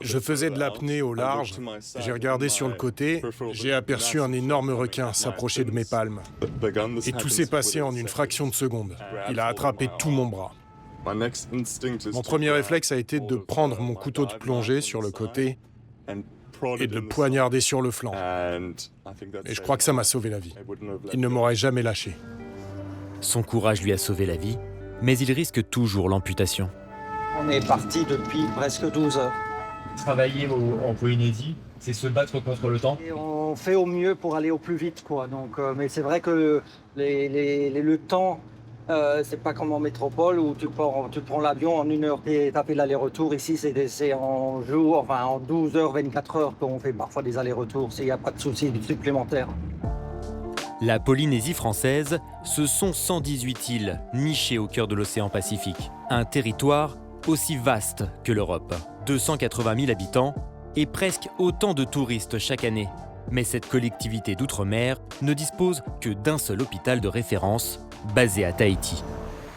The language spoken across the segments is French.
Je faisais de l'apnée au large, j'ai regardé sur le côté, j'ai aperçu un énorme requin s'approcher de mes palmes. Et tout s'est passé en une fraction de seconde. Il a attrapé tout mon bras. Mon premier réflexe a été de prendre mon couteau de plongée sur le côté et de le poignarder sur le flanc. Et je crois que ça m'a sauvé la vie. Il ne m'aurait jamais lâché. Son courage lui a sauvé la vie, mais il risque toujours l'amputation. On est parti depuis presque 12 heures. Travailler en Polynésie, c'est se battre contre le temps. Et on fait au mieux pour aller au plus vite, quoi. Donc, mais c'est vrai que le temps, c'est pas comme en métropole où tu prends l'avion en 1 heure et t'as fait l'aller-retour. Ici, c'est en jour, enfin en 12 heures, 24 heures qu'on fait parfois des allers-retours. Il n'y a pas de souci supplémentaire. La Polynésie française, ce sont 118 îles nichées au cœur de l'océan Pacifique. Un territoire aussi vaste que l'Europe. 280 000 habitants et presque autant de touristes chaque année. Mais cette collectivité d'outre-mer ne dispose que d'un seul hôpital de référence, basé à Tahiti.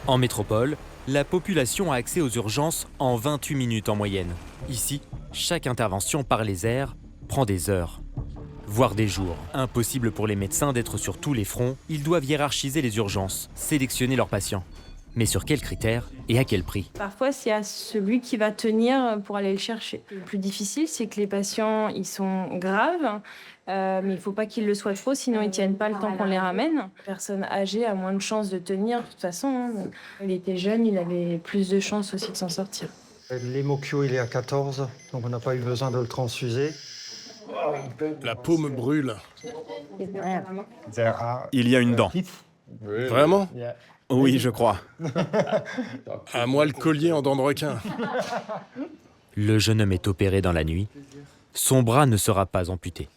En métropole, la population a accès aux urgences en 28 minutes en moyenne. Ici, chaque intervention par les airs prend des heures, voire des jours. Impossible pour les médecins d'être sur tous les fronts, ils doivent hiérarchiser les urgences, sélectionner leurs patients. Mais sur quels critères et à quel prix? Parfois, c'est à celui qui va tenir pour aller le chercher. Le plus difficile, c'est que les patients, ils sont graves, mais il ne faut pas qu'ils le soient trop, sinon ils ne tiennent pas le temps qu'on les ramène. Une personne âgée a moins de chances de tenir, de toute façon. Il était jeune, il avait plus de chances aussi de s'en sortir. L'hémocure, il est à 14, donc on n'a pas eu besoin de le transfuser. La peau me brûle. Il y a une dent. Vraiment? Oui, je crois. À moi le collier en dents de requin. Le jeune homme est opéré dans la nuit. Son bras ne sera pas amputé.